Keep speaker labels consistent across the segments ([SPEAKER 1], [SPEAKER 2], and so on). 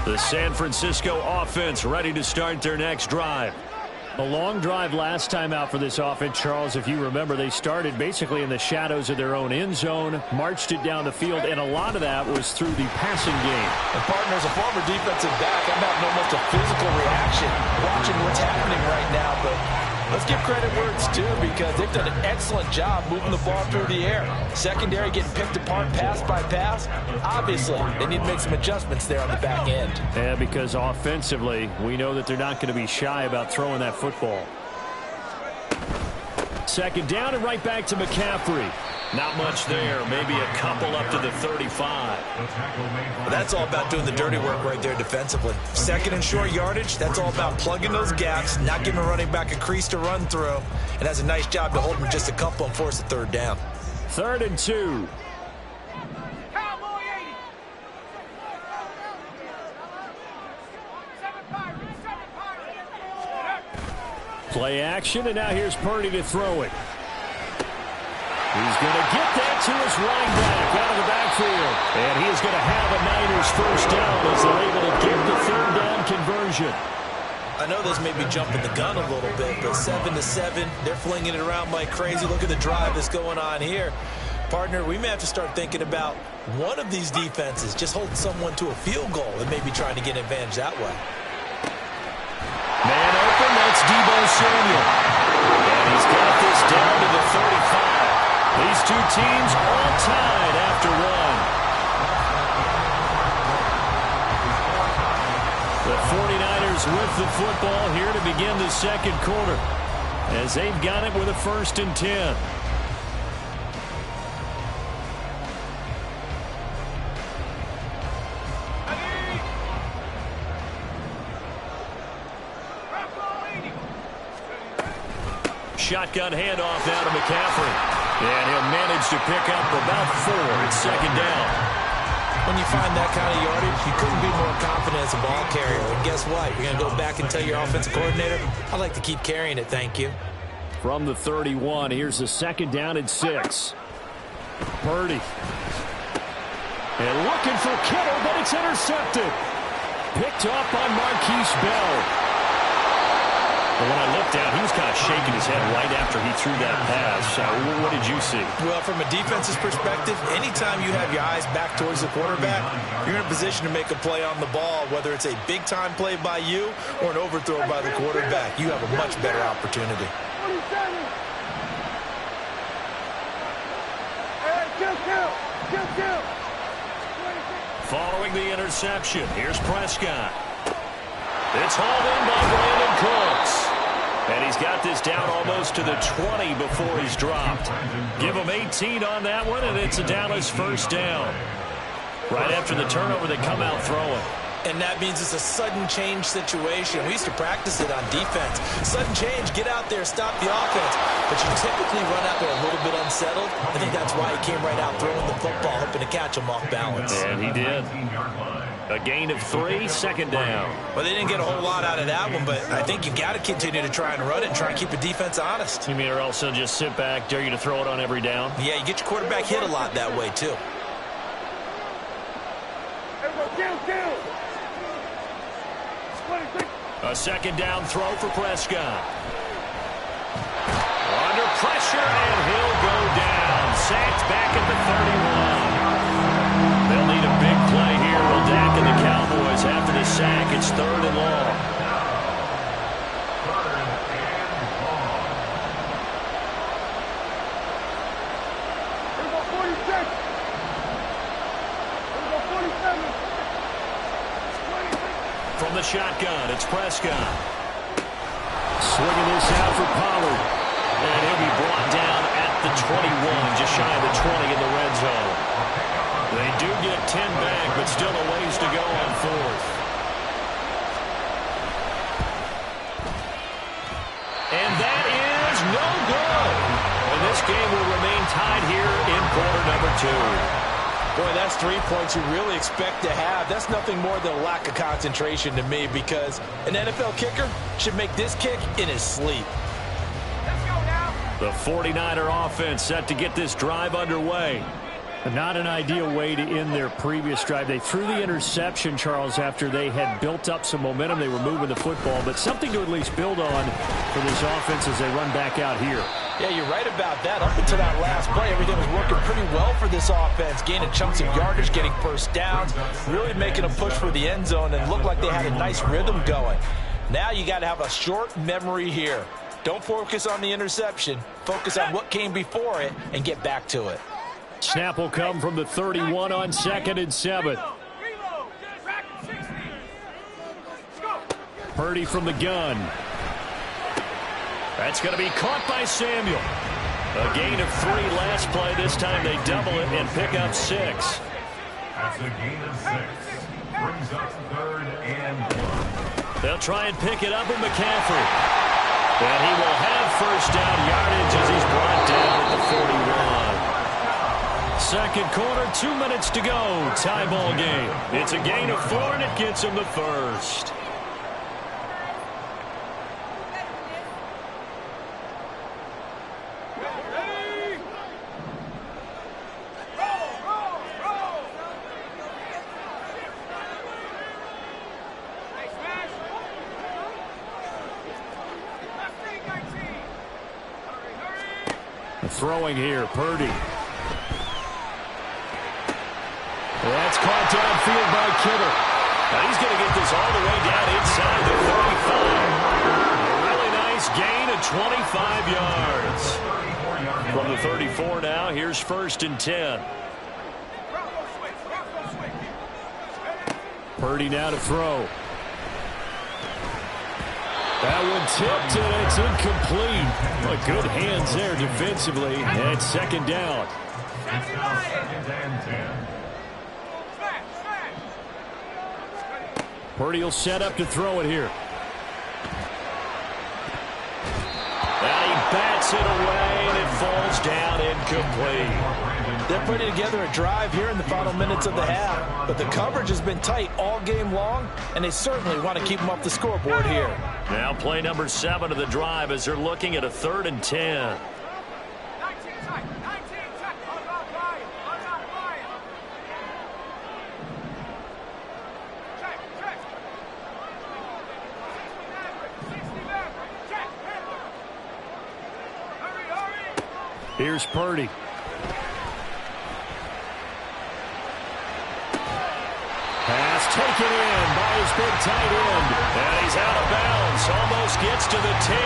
[SPEAKER 1] The San Francisco offense ready to start their next drive. A long drive last time out for this offense, Charles. If you remember, they started basically in the shadows of their own end zone, marched it down the field, and a lot of that was through the passing game.
[SPEAKER 2] And partner, as a former defensive back, I'm having almost a physical reaction watching what's happening right now. But let's give credit where it's due, because they've done an excellent job moving the ball through the air. Secondary getting picked apart pass by pass. Obviously, they need to make some adjustments there on the back end.
[SPEAKER 1] Yeah, because offensively, we know that they're not going to be shy about throwing that football. Second down and right back to McCaffrey. Not much there. Maybe a couple up to the 35.
[SPEAKER 2] Well, that's all about doing the dirty work right there defensively. Second and short yardage, that's all about plugging those gaps, not giving a running back a crease to run through, and has a nice job to hold him just a couple and force a third down.
[SPEAKER 1] 3rd and 2. Play action, and now here's Purdy to throw it. He's going to get that to his running back out of the backfield. And he is going to have a Niners first down as they're able to get the 3rd down conversion.
[SPEAKER 2] I know this may be jumping the gun a little bit, but 7-7, they're flinging it around like crazy. Look at the drive that's going on here. Partner, we may have to start thinking about one of these defenses just holding someone to a field goal and maybe trying to get an advantage that way.
[SPEAKER 1] Man open, that's Deebo Samuel. And he's got this down to the 35. These two teams all tied after one. The 49ers with the football here to begin the second quarter, as they've got it with a 1st and 10. Shotgun handoff now to McCaffrey. And he'll manage to pick up about 4. It's 2nd down.
[SPEAKER 2] When you find that kind of yardage, you couldn't be more confident as a ball carrier. And guess what? You're going to go back and tell your offensive coordinator, I'd like to keep carrying it, thank you.
[SPEAKER 1] From the 31, here's the 2nd down and 6. Purdy. And looking for Kittle, but it's intercepted. Picked up by Marquise Bell. But when I looked down, he was kind of shaking his head right after he threw that pass. What did you see?
[SPEAKER 2] Well, from a defense's perspective, anytime you have your eyes back towards the quarterback, you're in a position to make a play on the ball, whether it's a big-time play by you or an overthrow by the quarterback. You have a much better opportunity.
[SPEAKER 1] Following the interception, here's Prescott. It's hauled in by Brandon Cooks. And he's got this down almost to the 20 before he's dropped. Give him 18 on that one, and it's a Dallas first down. Right after the turnover, they come out throwing.
[SPEAKER 2] And that means it's a sudden change situation. We used to practice it on defense. Sudden change, get out there, stop the offense. But you typically run out there a little bit unsettled. I think that's why he came right out throwing the football, hoping to catch him off balance.
[SPEAKER 1] And he did. A gain of 3, 2nd down.
[SPEAKER 2] Well, they didn't get a whole lot out of that one, but I think you've got to continue to try and run it and try and keep the defense honest.
[SPEAKER 1] You mean, or else they'll just sit back, dare you to throw it on every down?
[SPEAKER 2] Yeah, you get your quarterback hit a lot that way, too.
[SPEAKER 1] A 2nd down throw for Prescott. Under pressure, and he'll go down. Sacked back at the 31. They'll need a big play here. Will Dak and the Cowboys after the sack. It's 3rd and long. From the shotgun, it's Prescott. Swinging this out for Pollard. And he'll be brought down at the 21, just shy of the 20 in the red zone. They do get 10 back, but still a ways to go on 4th. And that is no good. And this game will remain tied here in quarter number 2.
[SPEAKER 2] Boy, that's 3 points you really expect to have. That's nothing more than a lack of concentration to me, because an NFL kicker should make this kick in his sleep.
[SPEAKER 1] The 49er offense set to get this drive underway. Not an ideal way to end their previous drive. They threw the interception, Charles, after they had built up some momentum. They were moving the football, but something to at least build on for this offense as they run back out here.
[SPEAKER 2] Yeah, you're right about that. Up until that last play, everything was working pretty well for this offense, gaining chunks of yardage, getting first downs, really making a push for the end zone, and looked like they had a nice rhythm going. Now you got to have a short memory here. Don't focus on the interception. Focus on what came before it and get back to it.
[SPEAKER 1] Snap will come from the 31 on 2nd and 7. Purdy from the gun. That's going to be caught by Samuel. A gain of 3 last play. This time they double it and pick up 6.
[SPEAKER 3] That's a gain of 6. Brings up 3rd and 1.
[SPEAKER 1] They'll try and pick it up with McCaffrey. And he will have first down yardage as he's brought down at the 41. Second quarter, 2 minutes to go. Tie ball game. It's a gain of 4, and it gets him the first. Throwing here, Purdy. That's caught downfield by Kittle. Now he's going to get this all the way down inside the 35. A really nice gain of 25 yards. From the 34 now, here's 1st and 10. Purdy now to throw. That one tipped, and it's incomplete. Well, good hands there defensively, and 2nd down.
[SPEAKER 3] It's now 2nd and 10.
[SPEAKER 1] Purdy will set up to throw it here. And he bats it away, and it falls down incomplete.
[SPEAKER 2] They're putting together a drive here in the final minutes of the half, but the coverage has been tight all game long, and they certainly want to keep them off the scoreboard here.
[SPEAKER 1] Now play number 7 of the drive as they're looking at a 3rd and 10. Here's Purdy. Pass taken in by his big tight end. And he's out of bounds. Almost gets to the 10.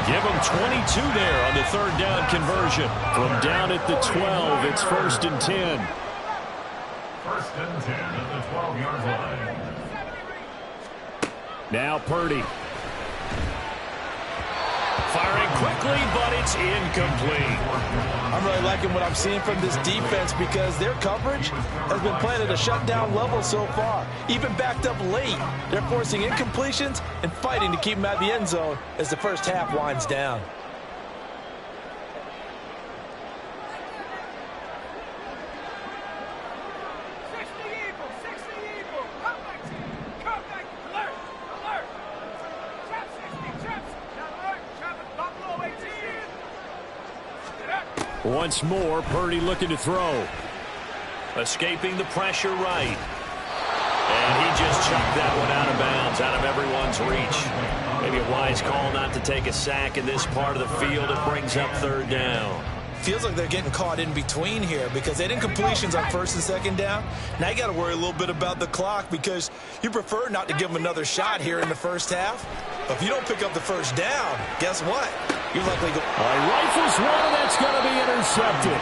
[SPEAKER 1] Give him 22 there on the 3rd down conversion. From down at the 12, it's 1st and 10.
[SPEAKER 3] 1st and 10 at the 12-yard line.
[SPEAKER 1] Now Purdy. Firing quickly, but it's incomplete.
[SPEAKER 2] I'm really liking what I'm seeing from this defense because their coverage has been playing at a shutdown level so far. Even backed up late, they're forcing incompletions and fighting to keep them at the end zone as the first half winds down.
[SPEAKER 1] Once more, Purdy looking to throw. Escaping the pressure right. And he just chucked that one out of bounds, out of everyone's reach. Maybe a wise call not to take a sack in this part of the field. It brings up 3rd down.
[SPEAKER 2] Feels like they're getting caught in between here because they had incompletions on 1st and 2nd down. Now you got to worry a little bit about the clock because you prefer not to give them another shot here in the first half. But if you don't pick up the first down, guess what? You're likely to go.
[SPEAKER 1] Rifles one, that's going to be intercepted.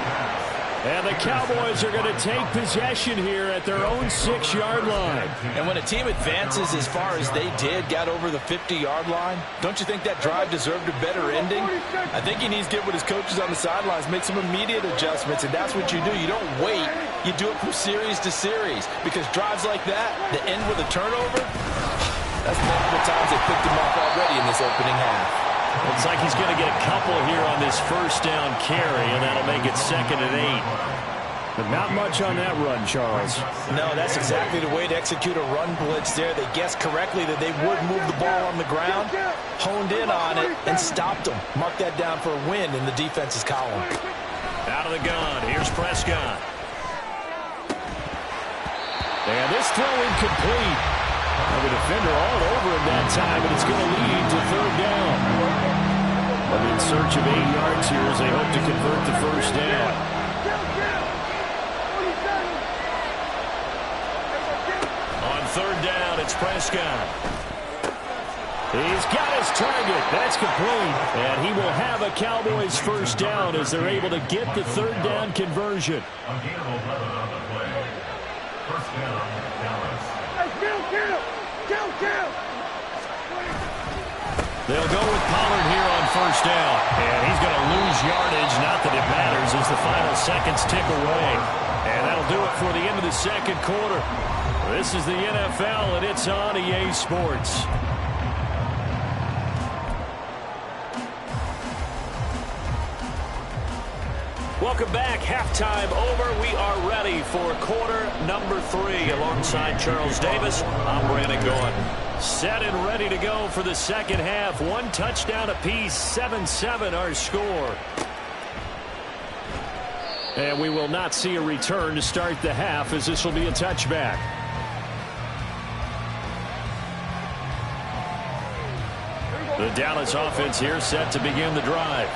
[SPEAKER 1] And the Cowboys are going to take possession here at their own 6-yard line.
[SPEAKER 2] And when a team advances as far as they did, got over the 50-yard line, don't you think that drive deserved a better ending? I think he needs to get with his coaches on the sidelines, make some immediate adjustments, and that's what you do. You don't wait. You do it from series to series because drives like that end with a turnover, that's multiple times they picked him off already in this opening half.
[SPEAKER 1] Looks like he's going to get a couple here on this first down carry, and that'll make it 2nd and 8. But not much on that run, Charles.
[SPEAKER 2] No, that's exactly the way to execute a run blitz there. They guessed correctly that they would move the ball on the ground, honed in on it, and stopped them. Mark that down for a win in the defense's column.
[SPEAKER 1] Out of the gun, here's Prescott. And this throw incomplete. The defender all over him that time, and it's going to lead to third down. But in search of 8 yards here as they hope to convert the first down. On third down, it's Prescott. He's got his target. That's complete. And he will have a Cowboys first down as they're able to get the third down conversion.
[SPEAKER 3] A gain of 11 on the play. First down, Dallas.
[SPEAKER 1] They'll go with Pollard here on first down. And he's going to lose yardage. Not that it matters as the final seconds tick away. And that'll do it for the end of the second quarter. This is the NFL, and it's on EA Sports. Welcome back. Halftime over. We are ready for quarter number 3. Alongside Charles Davis, I'm Brandon Gaudin. Set and ready to go for the second half. 1 touchdown apiece, 7-7 our score. And we will not see a return to start the half as this will be a touchback. The Dallas offense here set to begin the drive.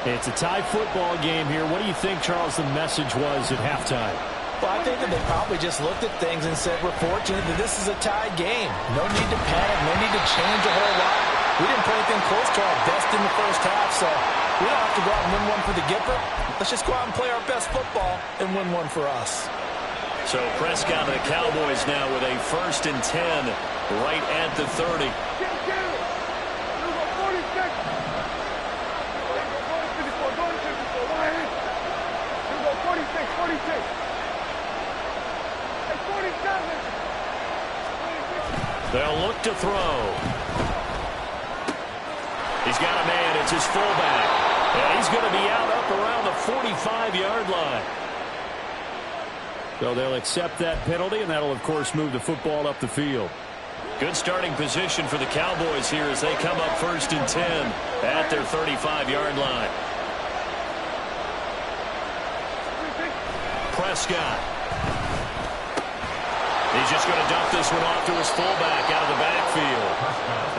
[SPEAKER 1] It's a tie football game here. What do you think, Charles, the message was at halftime?
[SPEAKER 2] Well, I think that they probably just looked at things and said, we're fortunate that this is a tied game. No need to panic, no need to change a whole lot. We didn't play anything close to our best in the first half, so we don't have to go out and win one for the Gipper. Let's just go out and play our best football and win one for us.
[SPEAKER 1] So Prescott and the Cowboys now with a 1st and 10 right at the 30. They'll look to throw. He's got a man. It's his fullback. And he's going to be out up around the 45-yard line. So they'll accept that penalty, and that'll, of course, move the football up the field. Good starting position for the Cowboys here as they come up 1st and 10 at their 35-yard line. Prescott. He's just going to dump this one off to his fullback out of the backfield.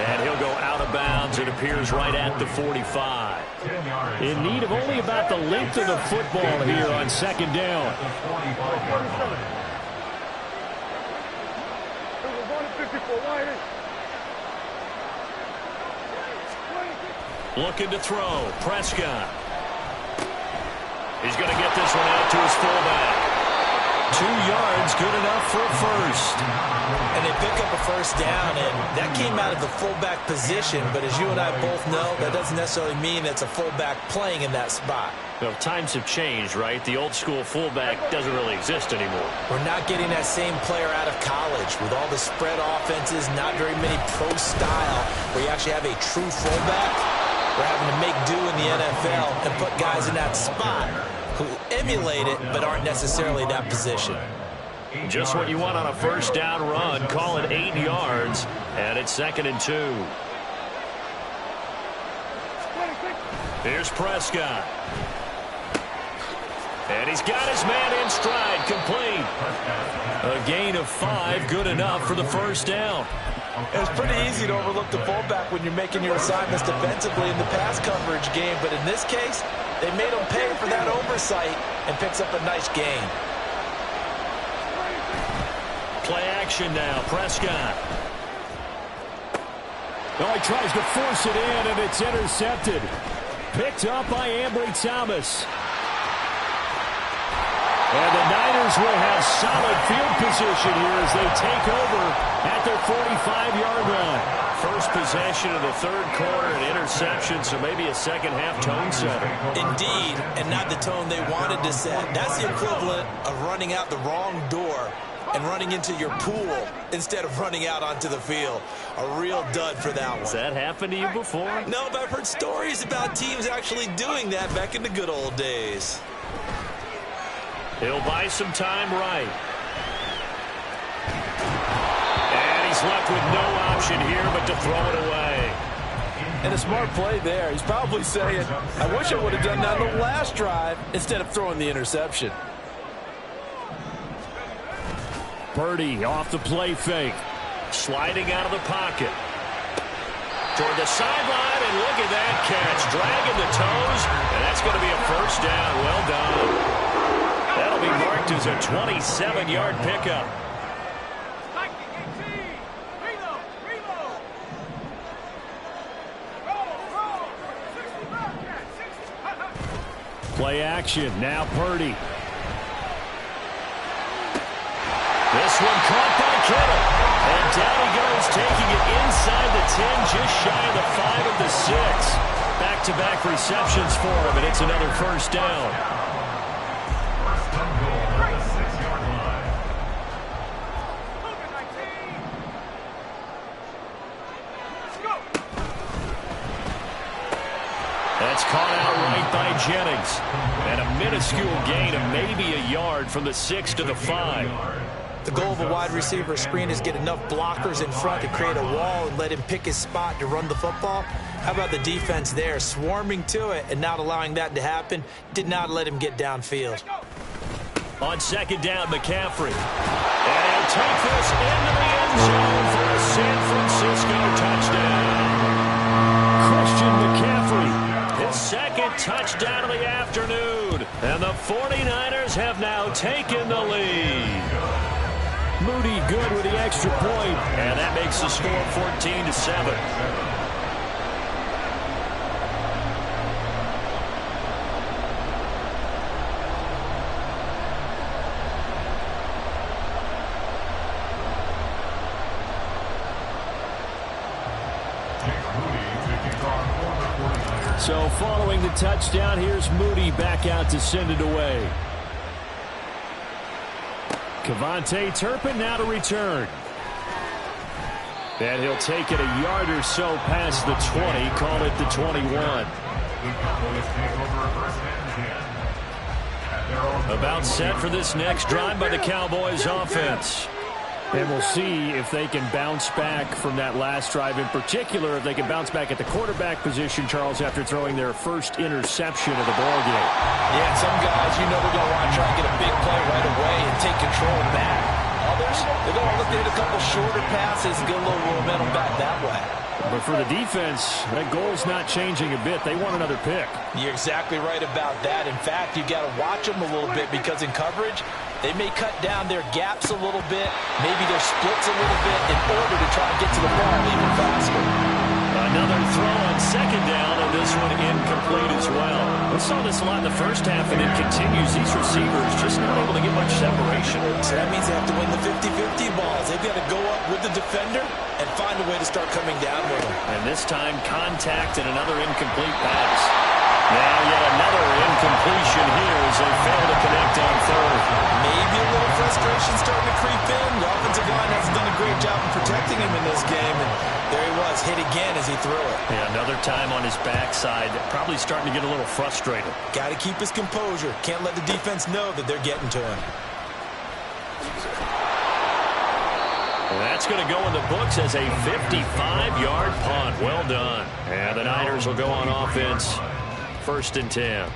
[SPEAKER 1] And he'll go out of bounds. It appears right at the 45. In need of only about the length of the football here on second down. Looking to throw. Prescott. He's going to get this one out to his fullback. 2 yards, good enough for a first.
[SPEAKER 2] And they pick up a first down, and that came out of the fullback position. But as you and I both know, that doesn't necessarily mean it's a fullback playing in that spot.
[SPEAKER 1] Well, times have changed, right? The old school fullback doesn't really exist anymore.
[SPEAKER 2] We're not getting that same player out of college. With all the spread offenses, not very many pro style, where you actually have a true fullback. We're having to make do in the NFL and put guys in that spot who emulate it but aren't necessarily that position.
[SPEAKER 1] Just what you want on a first down run. Call it 8 yards, and it's 2nd and 2. Here's Prescott. And he's got his man in stride, complete. A gain of 5, good enough for the first down.
[SPEAKER 2] It's pretty easy to overlook the fullback when you're making your assignments defensively in the pass coverage game, but in this case, they made him pay for that oversight and picks up a nice gain.
[SPEAKER 1] Play action now, Prescott. Oh, he tries to force it in, and it's intercepted. Picked up by Ambry Thomas. And the Niners will have solid field position here as they take over at their 45-yard line. First possession of the third quarter, an interception, so maybe a second-half tone setter.
[SPEAKER 2] Indeed, and not the tone they wanted to set. That's the equivalent of running out the wrong door and running into your pool instead of running out onto the field. A real dud for that one.
[SPEAKER 1] Has that happened to you before?
[SPEAKER 2] No, but I've heard stories about teams actually doing that back in the good old days.
[SPEAKER 1] He'll buy some time right. And he's left with no option here but to throw it away.
[SPEAKER 2] And a smart play there. He's probably saying, I wish I would have done that on the last drive instead of throwing the interception.
[SPEAKER 1] Purdy off the play fake. Sliding out of the pocket. Toward the sideline, and look at that catch. Dragging the toes, and that's going to be a first down. Well done. That'll be marked as a 27-yard pickup. Play action. Now Purdy. This one caught by Kittle. And down he goes, taking it inside the 10, just shy of the 5 of the 6. Back-to-back receptions for him, and it's another first down.
[SPEAKER 3] First and goal at the 6-yard line.
[SPEAKER 1] That's caught out right by Jennings. And a minuscule gain of maybe a yard from the 6 to the 5.
[SPEAKER 2] The goal of a wide receiver screen is get enough blockers in front to create a wall and let him pick his spot to run the football. How about the defense there, swarming to it and not allowing that to happen? Did not let him get downfield.
[SPEAKER 1] On second down, McCaffrey. And he'll take this into the end zone for a San Francisco touchdown. Christian McCaffrey, his second touchdown of the afternoon. And the 49ers have now taken the lead. Moody good with the extra point, and that makes the score 14-7. So following the touchdown, here's Moody back out to send it away. KaVontae Turpin now to return. And he'll take it a yard or so past the 20, call it the 21. About set for this next drive by the Cowboys offense. And we'll see if they can bounce back from that last drive, in particular if they can bounce back at the quarterback position, Charles, after throwing their first interception of the ballgame.
[SPEAKER 2] Yeah, and some guys, you know they're going to want to try and get a big play right away and take control back. Others, they're going to look to hit a couple shorter passes and get a little momentum back that way.
[SPEAKER 1] But for the defense, that goal's not changing a bit. They want another pick.
[SPEAKER 2] You're exactly right about that. In fact, you got to watch them a little bit because in coverage, they may cut down their gaps a little bit, maybe their splits a little bit in order to try and get to the ball even faster.
[SPEAKER 1] Another throw on second down, and this one incomplete as well. We saw this a lot in the first half, and it continues. These receivers just not able to get much separation.
[SPEAKER 2] So that means they have to win the 50-50 balls. They've got to go up with the defender and find a way to start coming down with them.
[SPEAKER 1] And this time, contact and another incomplete pass. Now yet another incompletion here as they fail to connect on third.
[SPEAKER 2] Maybe a little frustration starting to creep in. The offensive line hasn't done a great job of protecting him in this game. And there he was, hit again as he threw it.
[SPEAKER 1] Yeah, another time on his backside. Probably starting to get a little frustrated.
[SPEAKER 2] Got to keep his composure. Can't let the defense know that they're getting to him.
[SPEAKER 1] That's going to go in the books as a 55-yard punt. Well done. And the Niners will go on offense. 1st and 10.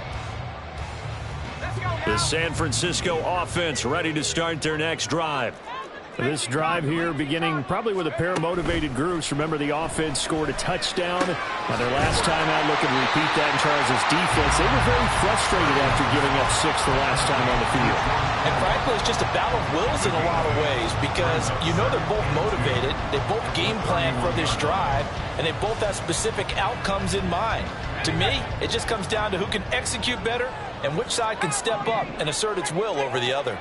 [SPEAKER 1] The San Francisco offense ready to start their next drive. This drive here beginning probably with a pair of motivated groups. Remember, the offense scored a touchdown. Now, their last time out, looking to repeat that in Charles' defense. They were very frustrated after giving up 6 the last time on the field.
[SPEAKER 2] And frankly, it's just a battle of wills in a lot of ways because you know they're both motivated. They both game plan for this drive, and they both have specific outcomes in mind. To me, it just comes down to who can execute better and which side can step up and assert its will over the other.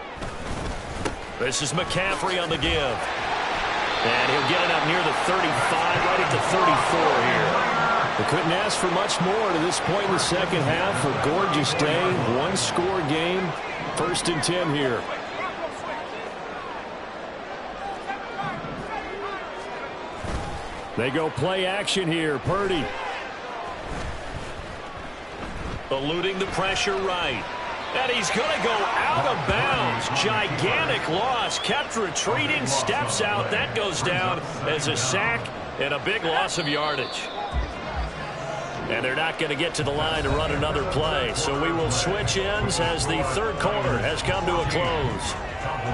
[SPEAKER 1] This is McCaffrey on the give. And he'll get it up near the 35, right at the 34 here. They couldn't ask for much more to this point in the second half. A gorgeous day, one-score game. 1st and 10 here. They go play action here. Purdy. Eluding the pressure right. And he's going to go out of bounds. Gigantic loss. Kept retreating. Steps out. That goes down as a sack and a big loss of yardage. And they're not going to get to the line to run another play. So we will switch ends as the third quarter has come to a close.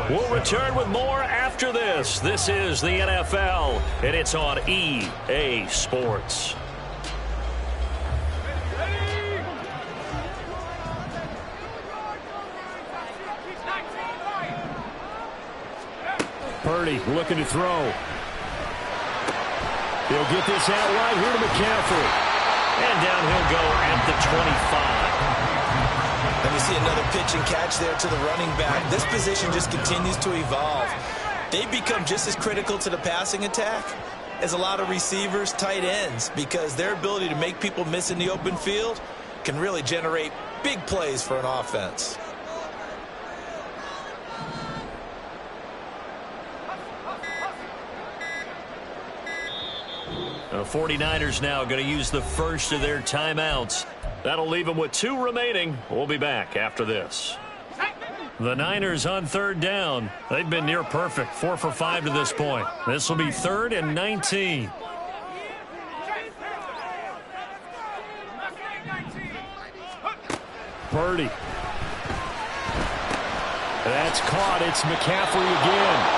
[SPEAKER 1] We'll return with more after this. This is the NFL, and it's on EA Sports. Purdy looking to throw. He'll get this out right here to McCaffrey. And down he'll go at the 25.
[SPEAKER 2] And we see another pitch and catch there to the running back. This position just continues to evolve. They become just as critical to the passing attack as a lot of receivers, tight ends, because their ability to make people miss in the open field can really generate big plays for an offense.
[SPEAKER 1] The 49ers now going to use the first of their timeouts. That'll leave them with 2 remaining. We'll be back after this. The Niners on third down. They've been near perfect, 4 for 5 to this point. This will be 3rd and 19. Purdy. That's caught. It's McCaffrey again.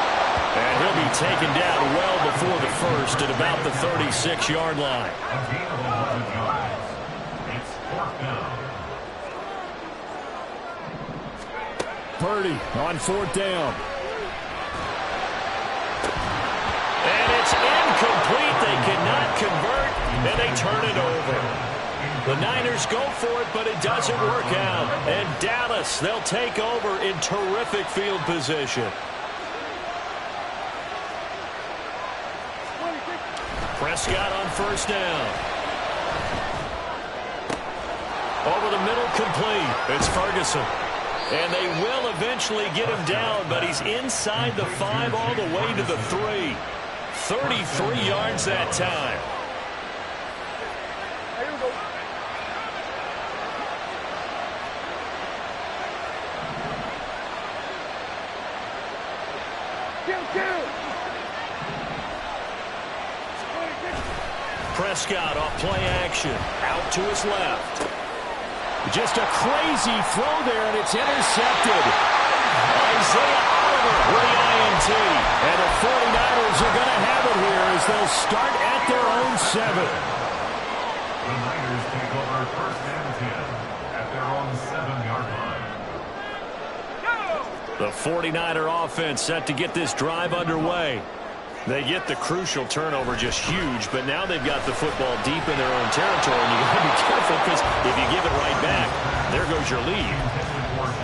[SPEAKER 1] And he'll be taken down well before the first at about the 36-yard line.
[SPEAKER 3] A gain of 11 yards. It's 4th down.
[SPEAKER 1] Purdy on 4th down. And it's incomplete. They cannot convert, and they turn it over. The Niners go for it, but it doesn't work out. And Dallas, they'll take over in terrific field position. Prescott on 1st down. Over the middle, complete. It's Ferguson. And they will eventually get him down, but he's inside the 5 all the way to the 3. 33 yards that time. Prescott off play action. Out to his left. Just a crazy throw there, and it's intercepted. Isaiah Oliver with the INT. And the 49ers are going to have it here as they'll start at their own 7.
[SPEAKER 3] The Niners take over 1st and 10 at their own 7-yard line.
[SPEAKER 1] The 49er offense set to get this drive underway. They get the crucial turnover, just huge, but now they've got the football deep in their own territory, and you've got to be careful because if you give it right back, there goes your lead.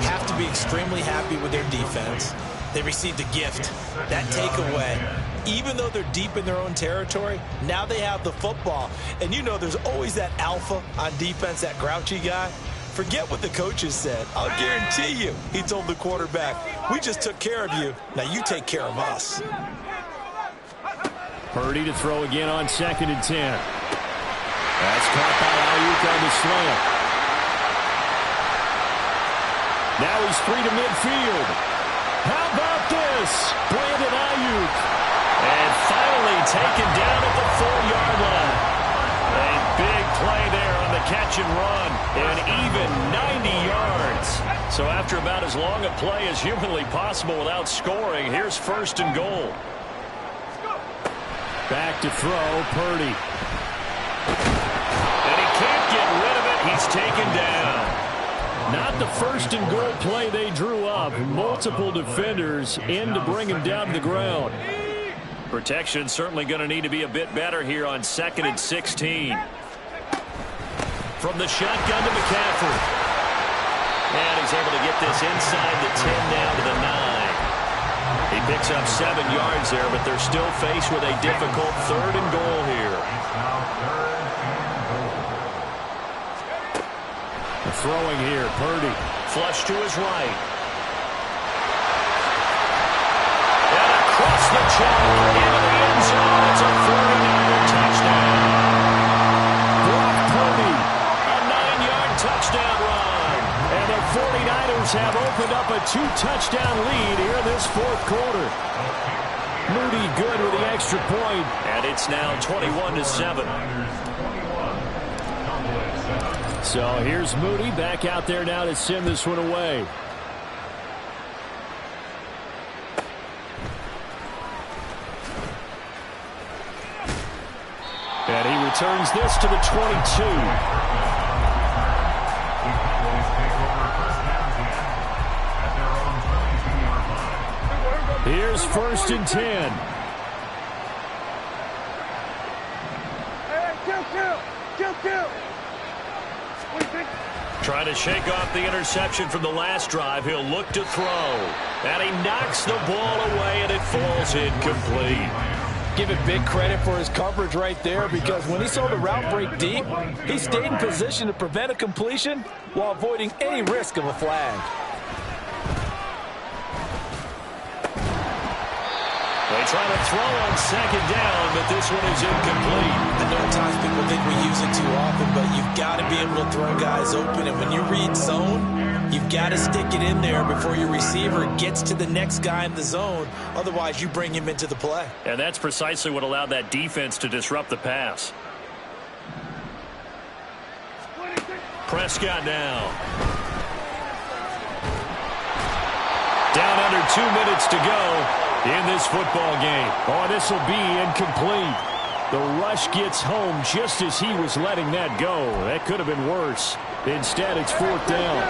[SPEAKER 2] Have to be extremely happy with their defense. They received a gift, that takeaway. Even though they're deep in their own territory, now they have the football. And you know there's always that alpha on defense, that grouchy guy. Forget what the coaches said. I'll guarantee you, he told the quarterback, we just took care of you. Now you take care of us.
[SPEAKER 1] Purdy to throw again on 2nd and 10. That's caught by Ayuk on the slant. Now he's free to midfield. How about this? Brandon Ayuk. And finally taken down at the 4-yard line. A big play there on the catch and run. And even 90 yards. So after about as long a play as humanly possible without scoring, here's 1st and goal. Back to throw, Purdy. And he can't get rid of it. He's taken down. Not the 1st and goal play they drew up. Multiple defenders in to bring him down to the ground. Protection certainly going to need to be a bit better here on 2nd and 16. From the shotgun to McCaffrey. And he's able to get this inside the 10 down to the 9. He picks up 7 yards there, but they're still faced with a difficult 3rd and goal here. Throwing here, Purdy. Flush to his right. And across the chalk into the end zone. It's a 49er touchdown. Brock Purdy, a 9-yard touchdown run. And the 49ers have opened up a 2-touchdown lead here this 4th quarter. Moody good with the extra point. And it's now 21-7. So here's Moody back out there now to send this one away. And he returns this to the 22. Here's 1st and 10.
[SPEAKER 4] Trying to shake off the interception from the last drive. He'll look to throw. And he knocks the ball away, and it falls incomplete.
[SPEAKER 2] Give it big credit for his coverage right there, because when he saw the route break deep, he stayed in position to prevent a completion while avoiding any risk of a flag.
[SPEAKER 4] They try to throw on 2nd down, but this one is incomplete.
[SPEAKER 5] I know at times people think we use it too often, but you've got to be able to throw guys open. And when you read zone, you've got to stick it in there before your receiver gets to the next guy in the zone. Otherwise, you bring him into the play.
[SPEAKER 4] And that's precisely what allowed that defense to disrupt the pass. Prescott now.
[SPEAKER 1] Down under 2 minutes to go in this football game. Oh, this will be incomplete. The rush gets home just as he was letting that go. That could have been worse. Instead, it's 4th down.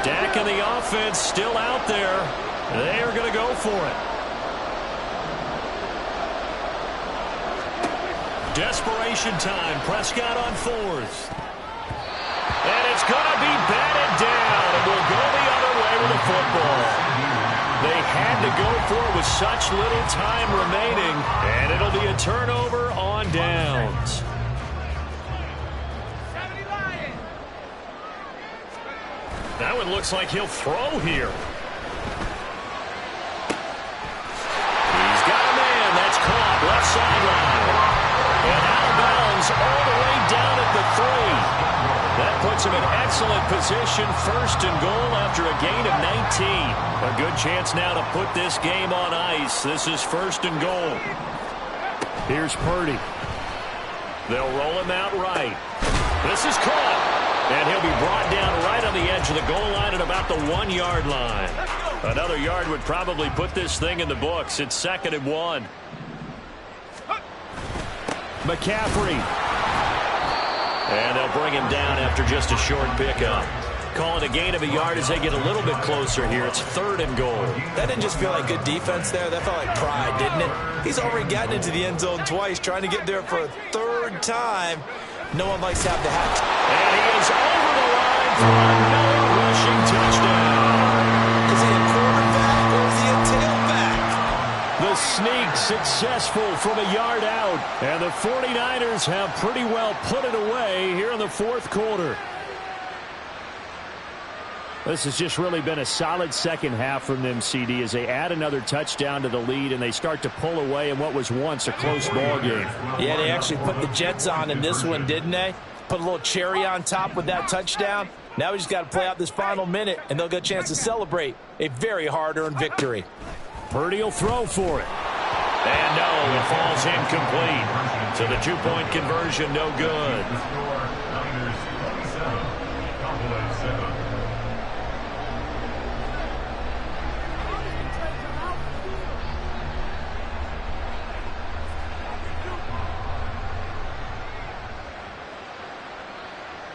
[SPEAKER 4] Dak and the offense still out there. They are going to go for it. Desperation time. Prescott on 4th. And it's going to be batted down. And we'll go the other way with the football. They had to go for it with such little time remaining, and it'll be a turnover on downs. That one looks like he'll throw here. He's got a man. That's caught. Left sideline. And out of bounds all the way down at the 3. That puts him in excellent position, 1st and goal after a gain of 19. A good chance now to put this game on ice. This is 1st and goal.
[SPEAKER 1] Here's Purdy.
[SPEAKER 4] They'll roll him out right. This is caught. And he'll be brought down right on the edge of the goal line at about the 1-yard line. Another yard would probably put this thing in the books. It's 2nd and 1.
[SPEAKER 1] McCaffrey.
[SPEAKER 4] And they'll bring him down after just a short pickup. Call it a gain of a yard as they get a little bit closer here. It's 3rd and goal.
[SPEAKER 5] That didn't just feel like good defense there. That felt like pride, didn't it? He's already gotten into the end zone twice, trying to get there for a 3rd time. No one likes to have the hat.
[SPEAKER 4] And he is over the line for another rushing touchdown.
[SPEAKER 5] Is he a quarterback or is he a tailback?
[SPEAKER 1] The sneak successful from a yard out. And the 49ers have pretty well put it away here in the 4th quarter. This has just really been a solid second half from them, CD, as they add another touchdown to the lead and they start to pull away in what was once a close ball game.
[SPEAKER 2] Yeah, they actually put the Jets on in this one, didn't they? Put a little cherry on top with that touchdown. Now we just got to play out this final minute, and they'll get a chance to celebrate a very hard-earned victory.
[SPEAKER 1] Purdy will throw for it.
[SPEAKER 4] And no, it falls incomplete. So the 2-point conversion, no good.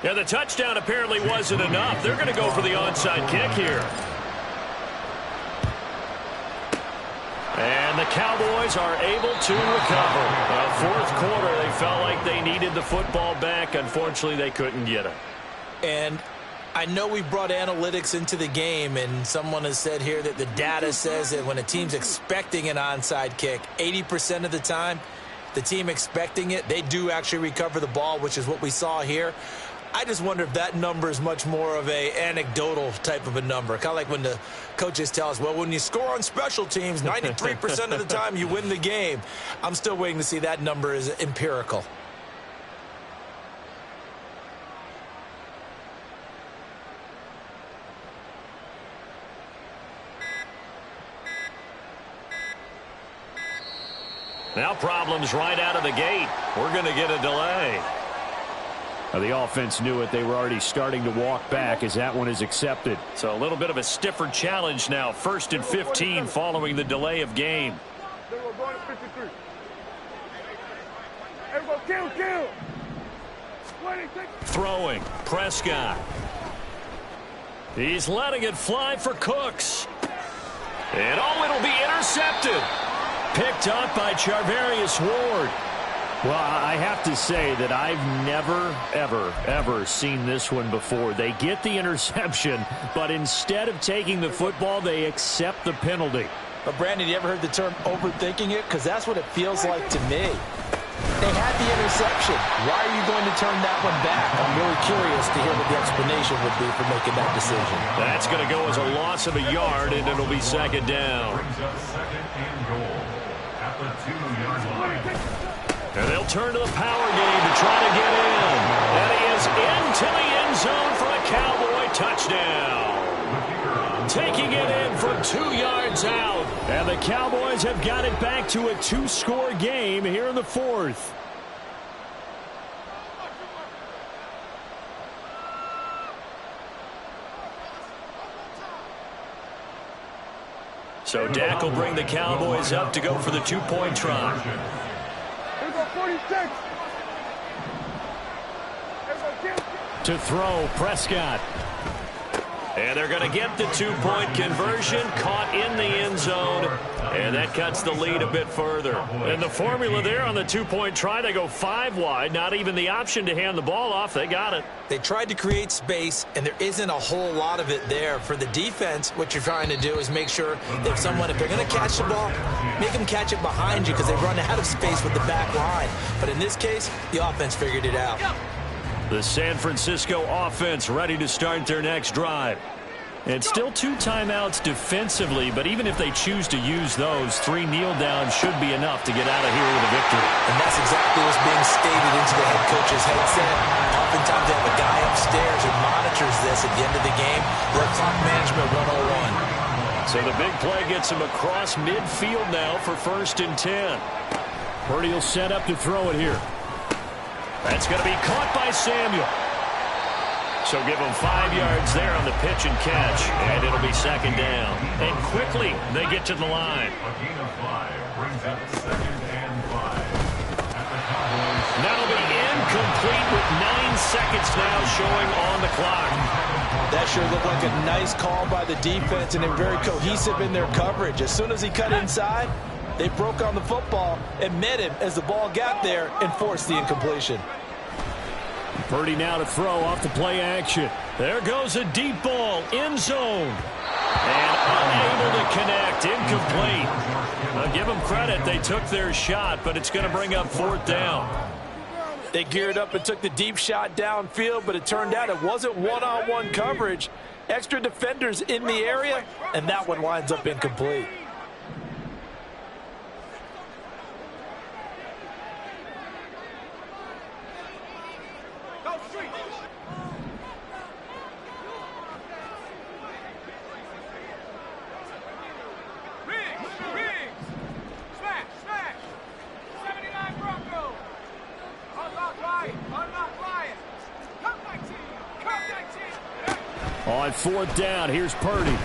[SPEAKER 4] Yeah, the touchdown apparently wasn't enough. They're going to go for the onside kick here. And the Cowboys are able to recover. 4th quarter, they felt like they needed the football back. Unfortunately, they couldn't get it.
[SPEAKER 5] And I know we brought analytics into the game, and someone has said here that the data says that when a team's expecting an onside kick, 80% of the time, the team expecting it, they do actually recover the ball, which is what we saw here. I just wonder if that number is much more of a anecdotal type of a number. Kind of like when the coaches tell us, well, when you score on special teams, 93% of the time you win the game. I'm still waiting to see that number is empirical.
[SPEAKER 4] Now problems right out of the gate. We're going to get a delay.
[SPEAKER 1] The offense knew it. They were already starting to walk back as that one is accepted.
[SPEAKER 4] So a little bit of a stiffer challenge now. 1st and 15 following the delay of game. Throwing, Prescott. He's letting it fly for Cooks. And it'll be intercepted. Picked up by Charvarius Ward.
[SPEAKER 1] Well, I have to say that I've never, ever seen this one before. They get the interception, but instead of taking the football, they accept the penalty.
[SPEAKER 2] But, Brandon, you ever heard the term overthinking it? Because that's what it feels like to me. They had the interception. Why are you going to turn that one back? I'm really curious to hear what the explanation would be for making that decision.
[SPEAKER 4] That's going to go as a loss of a yard, and it'll be 2nd down.
[SPEAKER 3] Brings up 2nd and goal at the 2-yard line.
[SPEAKER 4] And they'll turn to the power game to try to get in. And he is into the end zone for a Cowboy touchdown. Taking it in from 2 yards out.
[SPEAKER 1] And the Cowboys have got it back to a 2-score game here in the 4th.
[SPEAKER 4] So Dak will bring the Cowboys up to go for the 2-point try.
[SPEAKER 1] To throw, Prescott.
[SPEAKER 4] And they're going to get the 2-point conversion, caught in the end zone, and that cuts the lead a bit further. And the formula there on the 2-point try, they go 5 wide, not even the option to hand the ball off. They got it.
[SPEAKER 5] They tried to create space, and there isn't a whole lot of it there. For the defense, what you're trying to do is make sure that if they're going to catch the ball, make them catch it behind you because they run out of space with the back line. But in this case, the offense figured it out.
[SPEAKER 4] The San Francisco offense ready to start their next drive.
[SPEAKER 1] And still 2 timeouts defensively, but even if they choose to use those, 3 kneel downs should be enough to get out of here with a victory.
[SPEAKER 5] And that's exactly what's being stated into the head coach's headset. Oftentimes they have a guy upstairs who monitors this at the end of the game. The clock management 101.
[SPEAKER 4] So the big play gets him across midfield now for 1st and 10.
[SPEAKER 1] Purdy will set up to throw it here.
[SPEAKER 4] That's going to be caught by Samuel. So give them 5 yards there on the pitch and catch, and it'll be 2nd down. And quickly, they get to the line.
[SPEAKER 3] A gain of 5 brings up 2nd and 5 at the Cowboys.
[SPEAKER 4] That'll be incomplete with 9 seconds now showing on the clock.
[SPEAKER 2] That sure looked like a nice call by the defense, and they were very cohesive in their coverage. As soon as he cut inside, they broke on the football and met him as the ball got there and forced the incompletion.
[SPEAKER 1] Purdy now to throw off the play action.
[SPEAKER 4] There goes a deep ball, end zone. And unable to connect, incomplete. I'll give them credit, they took their shot, but it's going to bring up 4th down.
[SPEAKER 2] They geared up and took the deep shot downfield, but it turned out it wasn't one-on-one coverage. Extra defenders in the area, and that one winds up incomplete.
[SPEAKER 1] On 4th down, here's Purdy.